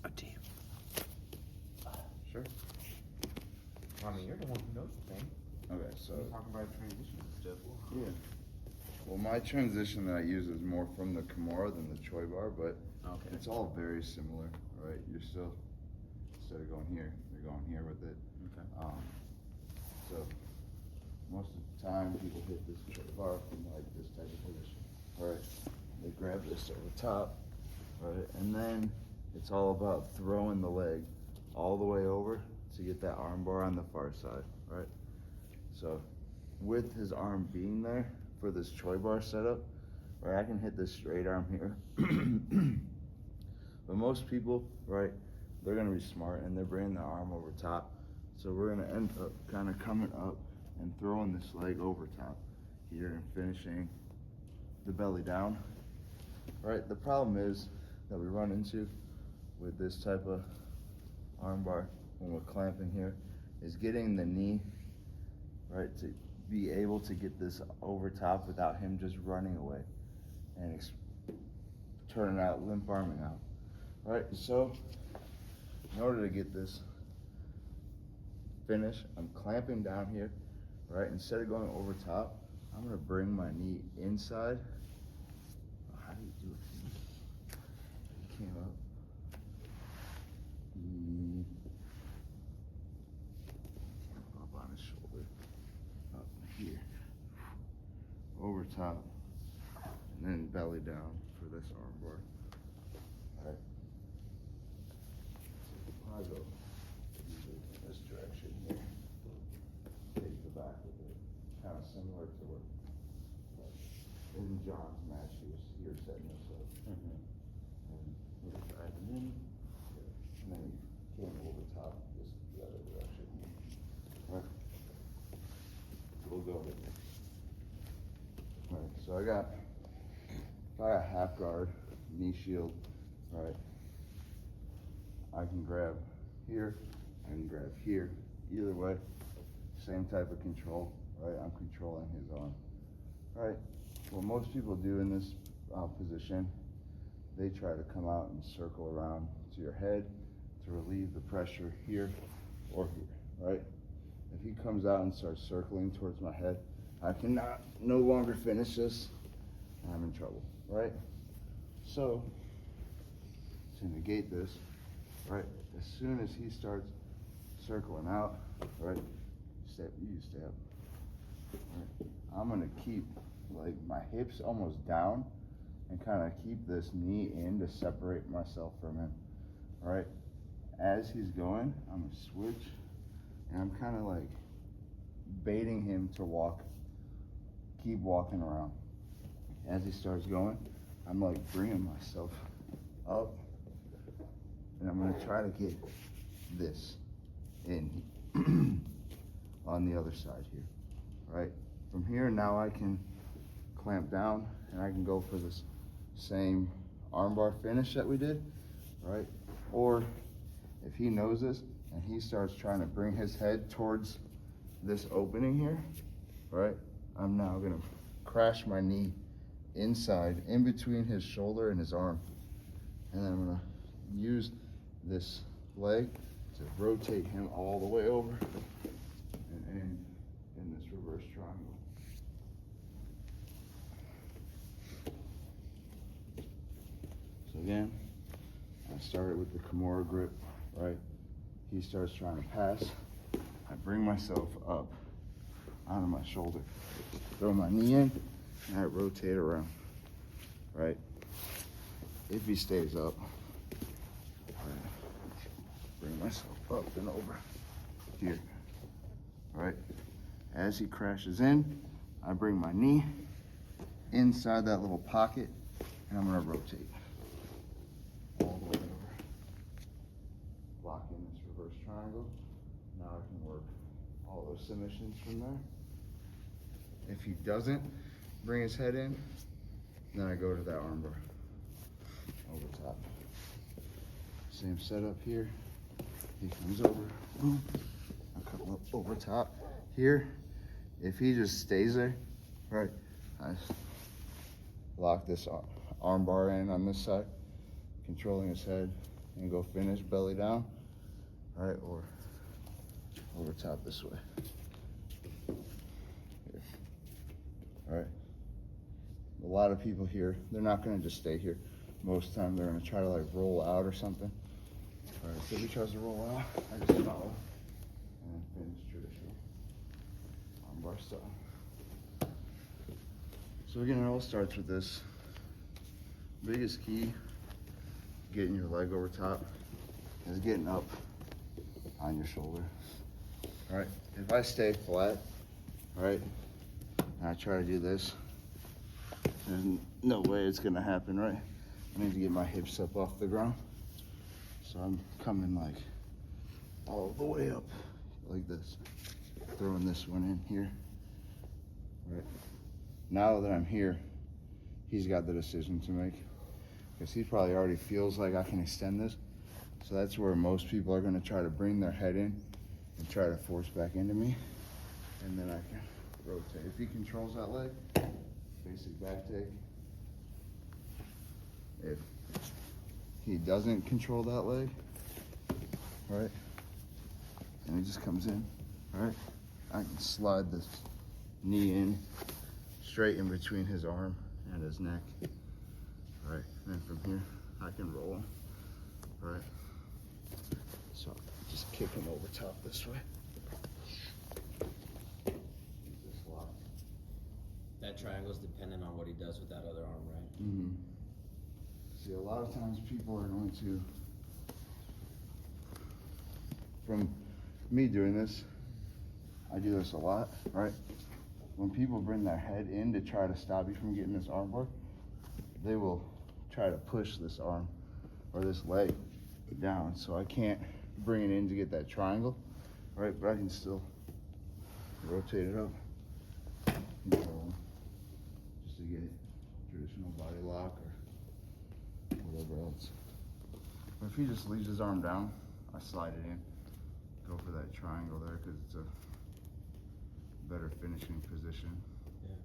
a team. Sure. I mean, you're the one who knows the thing. Okay, so You're talking about transition and stuff. yeah. Well, my transition that I use is more from the Kimura than the Choi bar, but Okay. it's all very similar, right? You're still, instead of going here, you're going here with it. Okay. So most of the time people hit this Choi bar from like this type of position, right? They grab this over top, right? And then it's all about throwing the leg all the way over to get that arm bar on the far side, right? So with his arm being there for this Choi bar setup, right, I can hit this straight arm here. But most people, right, they're gonna be smart and they're bringing the arm over top. So we're gonna end up kind of coming up and throwing this leg over top here and finishing the belly down, right? The problem is that we run into with this type of arm bar when we're clamping here is getting the knee, right, to be able to get this over top without him just running away and turning out, limp arming out, right? So in order to get this finish, I'm clamping down here, right? Instead of going over top, I'm gonna bring my knee inside. How do you do it? He came up. He came up on his shoulder, up here, over top, and then belly down for this arm bar. All right. I go usually in this direction here. Take the back with it, kind of similar to what in John's match he was setting this up. And he was driving in, and then he came over top just the other direction. All right. We'll go with it. All right, so I got half guard, knee shield, right? I can grab here, I can grab here. Either way, same type of control, right? I'm controlling his arm, right? What most people do in this position, they try to come out and circle around to your head to relieve the pressure here or here, right? If he comes out and starts circling towards my head, I cannot no longer finish this, and I'm in trouble, right? So, to negate this, right, as soon as he starts circling out, right, you stay up. Right? I'm gonna keep like my hips almost down and kind of keep this knee in to separate myself from him, right? As he's going, I'm gonna switch, and I'm kind of like baiting him to walk, keep walking around. As he starts going, I'm like bringing myself up, and I'm gonna try to get this in on the other side here, right? From here, now I can clamp down and I can go for this same armbar finish that we did, right? Or if he knows this and he starts trying to bring his head towards this opening here, right? I'm now gonna crash my knee inside, in between his shoulder and his arm. And then I'm gonna use this leg to rotate him all the way over and end in this reverse triangle. So again, I started with the Kimura grip, right? He starts trying to pass. I bring myself up onto my shoulder, throw my knee in, and I rotate around, right? If he stays up, right, bring myself up and over here, right? As he crashes in, I bring my knee inside that little pocket, and I'm gonna rotate all the way over. Lock in this reverse triangle. Now I can work all those submissions from there. If he doesn't bring his head in, then I go to that armbar over top. Same setup here. He comes over, boom. I come up over top here. If he just stays there, right, I lock this arm bar in on this side, controlling his head and go finish belly down, right, or over top this way. Here. All right. A lot of people here, they're not gonna just stay here. Most of the time they're gonna try to like roll out or something. All right, so if he tries to roll out, I just follow and finish traditional armbar style. So again, it all starts with this. Biggest key, getting your leg over top, is getting up on your shoulder. All right, if I stay flat, all right, and I try to do this, there's no way it's gonna happen, right? I need to get my hips up off the ground. So I'm coming like all the way up like this, throwing this one in here. All right, now that I'm here, he's got the decision to make, because he probably already feels like I can extend this. So that's where most people are gonna try to bring their head in and try to force back into me. And then I can rotate. If he controls that leg, basic back take. If he doesn't control that leg, right, and he just comes in, all right, I can slide this knee in straight in between his arm and his neck. All right, and then from here, I can roll him, all right? So just kick him over top this way. This lock. That triangle's dependent on what he does with that other arm, right? Mm-hmm. See, a lot of times people are going to, from me doing this, I do this a lot, right? When people bring their head in to try to stop you from getting this armbar, they will try to push this arm or this leg down. So I can't bring it in to get that triangle, right? But I can still rotate it up, control, just to get it. Traditional body lock or whatever else. But if he just leaves his arm down, I slide it in, go for that triangle there, because it's a better finishing position. Yeah.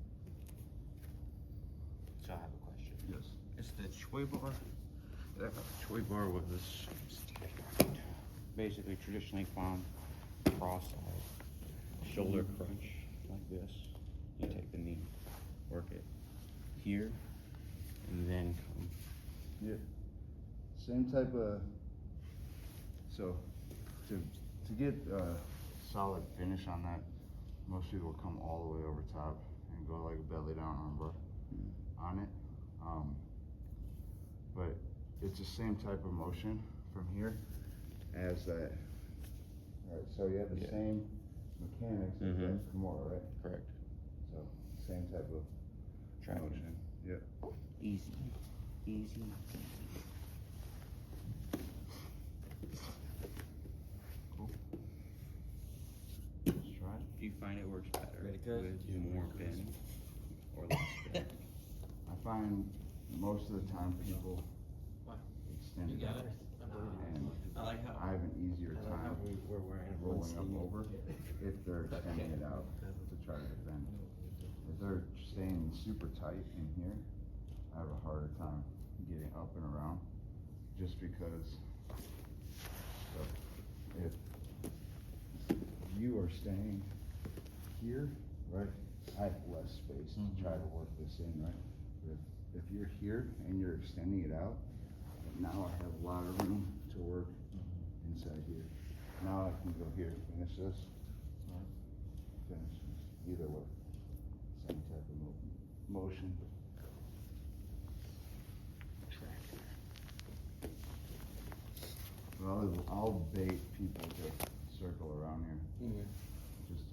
So I have a question. Yes. Is the Choi bar, that Choi bar was basically traditionally found cross-side, shoulder crunch like this. You take the knee, work it here, and then come. Yeah. Same type of, so to get a solid finish on that, most people will come all the way over top and go like a belly down armbar on it. But it's the same type of motion from here as that. All right, so you have the same mechanics as that Kimura, right? Correct. So same type of Tracking. motion. Yeah. Easy, easy. Cool. Let's try it. Do you find it works better Ready, cuz? with more bend or less bend? I find most of the time people extend You it got out, it. and I like how. I have an easier I like how time we're wearing rolling one up sleeve. over if they're extending it out to try to defend. If they're staying super tight in here, I have a harder time getting up and around, just because if you are staying here, right, I have less space to try to work this in, right? But if you're here and you're extending it out, now I have a lot of room to work inside here. Now I can go here, finish this, finish this, either way. Same type of motion. But I'll bait people to circle around here. Yeah. Just